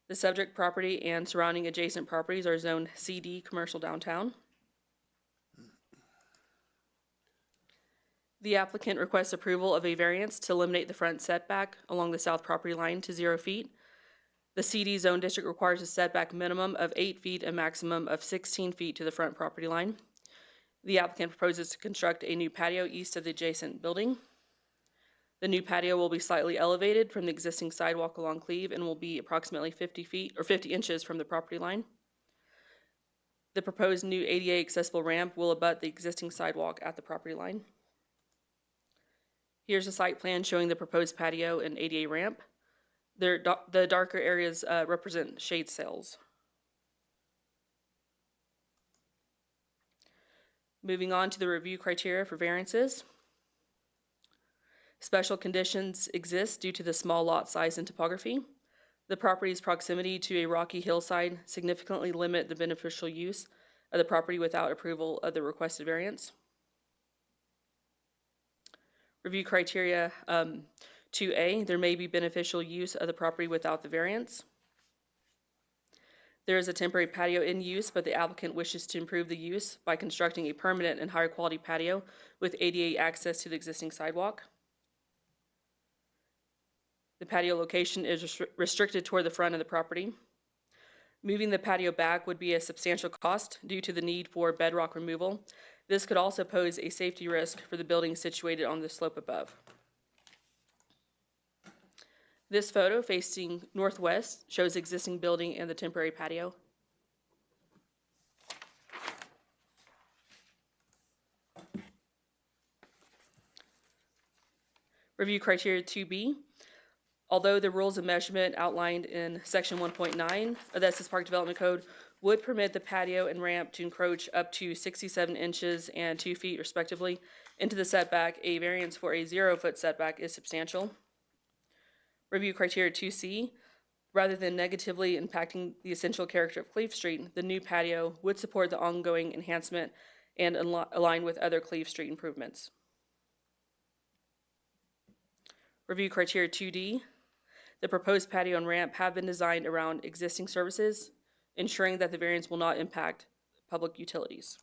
The subject property and surrounding adjacent properties are zoned CD Commercial Downtown. The applicant requests approval of a variance to eliminate the front setback along the south property line to 0 feet. The CD zone district requires a setback minimum of 8 feet and maximum of 16 feet to the front property line. The applicant proposes to construct a new patio east of the adjacent building. The new patio will be slightly elevated from the existing sidewalk along Cleve and will be approximately 50 feet or 50 inches from the property line. The proposed new ADA accessible ramp will abut the existing sidewalk at the property line. Here's a site plan showing the proposed patio and ADA ramp. The darker areas represent shade sails. Moving on to the review criteria for variances. Special conditions exist due to the small lot size and topography. The property's proximity to a rocky hillside significantly limit the beneficial use of the property without approval of the requested variance. Review criteria 2A, there may be beneficial use of the property without the variance. There is a temporary patio in use, but the applicant wishes to improve the use by constructing a permanent and higher quality patio with ADA access to the existing sidewalk. The patio location is restricted toward the front of the property. Moving the patio back would be a substantial cost due to the need for bedrock removal. This could also pose a safety risk for the building situated on the slope above. This photo facing northwest shows existing building and the temporary patio. Review criteria 2B. Although the rules of measurement outlined in section 1.9 of the Estes Park Development Code would permit the patio and ramp to encroach up to 67 inches and 2 feet respectively into the setback, a variance for a 0 foot setback is substantial. Review criteria 2C. Rather than negatively impacting the essential character of Cleve Street, the new patio would support the ongoing enhancement and align with other Cleve Street improvements. Review criteria 2D. The proposed patio and ramp have been designed around existing services, ensuring that the variance will not impact public utilities.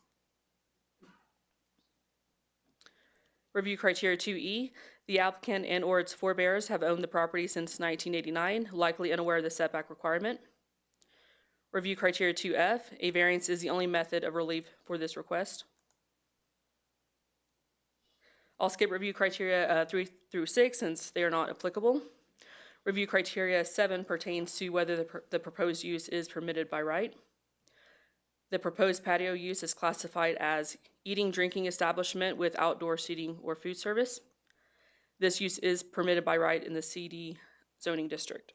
Review criteria 2E. The applicant and or its forebears have owned the property since 1989, likely unaware of the setback requirement. Review criteria 2F. A variance is the only method of relief for this request. I'll skip review criteria 3 through 6 since they are not applicable. Review criteria 7 pertains to whether the proposed use is permitted by right. The proposed patio use is classified as eating, drinking establishment with outdoor seating or food service. This use is permitted by right in the CD zoning district.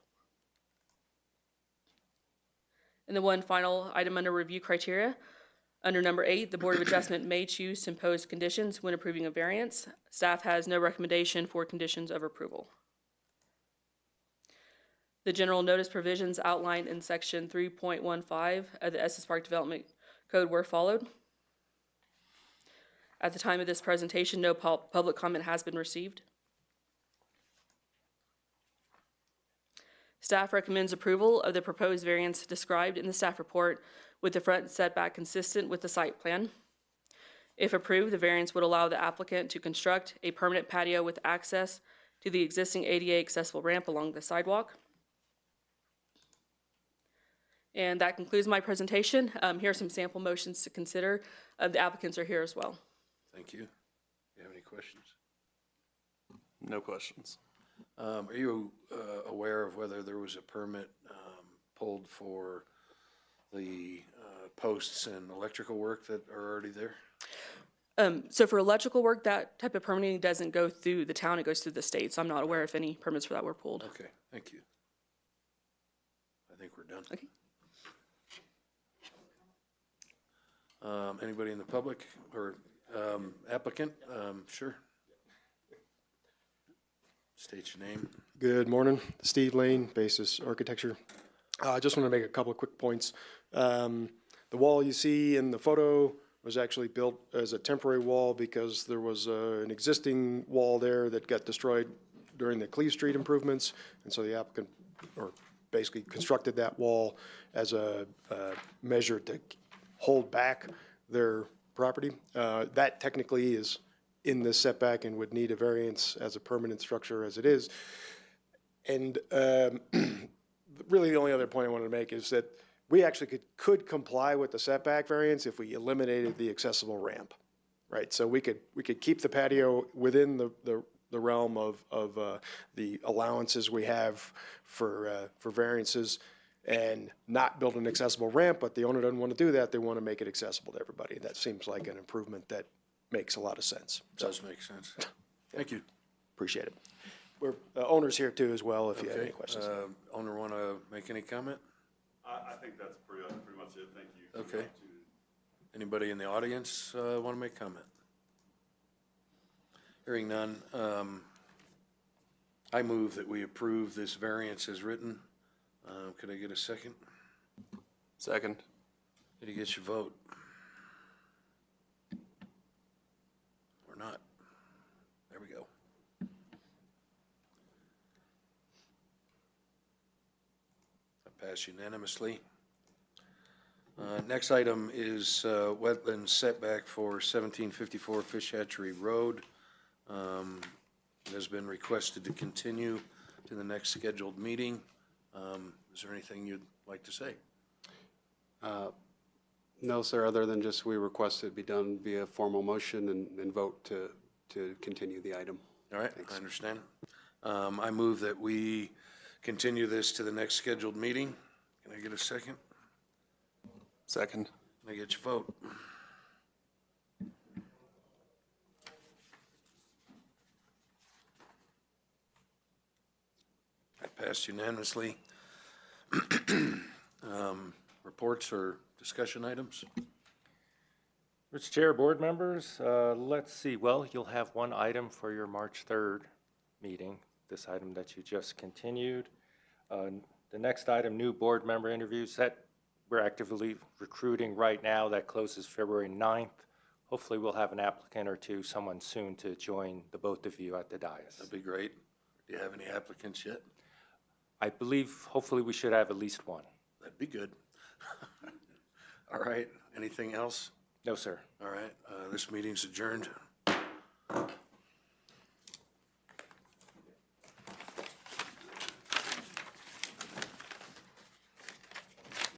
And the one final item under review criteria, under number 8, the Board of Adjustment may choose to impose conditions when approving a variance. Staff has no recommendation for conditions of approval. The general notice provisions outlined in section 3.15 of the Estes Park Development Code were followed. At the time of this presentation, no public comment has been received. Staff recommends approval of the proposed variance described in the staff report with the front setback consistent with the site plan. If approved, the variance would allow the applicant to construct a permanent patio with access to the existing ADA accessible ramp along the sidewalk. And that concludes my presentation. Here are some sample motions to consider. The applicants are here as well. Thank you. Do you have any questions? No questions. Are you aware of whether there was a permit pulled for the posts and electrical work that are already there? So for electrical work, that type of permitting doesn't go through the town, it goes through the state. So I'm not aware if any permits for that were pulled. Okay, thank you. I think we're done. Okay. Anybody in the public or applicant? Sure. State your name. Good morning, Steve Lane, Basis Architecture. I just want to make a couple of quick points. The wall you see in the photo was actually built as a temporary wall because there was an existing wall there that got destroyed during the Cleve Street improvements, and so the applicant or basically constructed that wall as a measure to hold back their property. That technically is in this setback and would need a variance as a permanent structure as it is. And really, the only other point I wanted to make is that we actually could comply with the setback variance if we eliminated the accessible ramp, right? So we could keep the patio within the realm of the allowances we have for variances and not build an accessible ramp, but the owner doesn't want to do that. They want to make it accessible to everybody. That seems like an improvement that makes a lot of sense. Does make sense. Thank you. Appreciate it. We're, owner's here too as well, if you have Okay, any questions. owner want to make any comment? I think that's pretty much it. Thank you. Okay. Anybody in the audience want to make comment? Hearing none, I move that we approve this variance as written. Could I get a second? Second. Did you get your vote? Or not? There we go. I pass unanimously. Next item is wetland setback for 1754 Fish Hatchery Road. It has been requested to continue to the next scheduled meeting. Is there anything you'd like to say? No, sir, other than just we request it be done via formal motion and vote to continue the item. All right, I understand. I move that we continue this to the next scheduled meeting. Can I get a second? Second. Can I get your vote? That passed unanimously. Reports or discussion items? Mr. Chair, board members, let's see. Well, you'll have one item for your March 3rd meeting, this item that you just continued. The next item, new board member interviews, that we're actively recruiting right now. That closes February 9th. Hopefully we'll have an applicant or two, someone soon to join the both of you at the dais. That'd be great. Do you have any applicants yet? I believe hopefully we should have at least one. That'd be good. All right, anything else? No, sir. All right, this meeting's adjourned.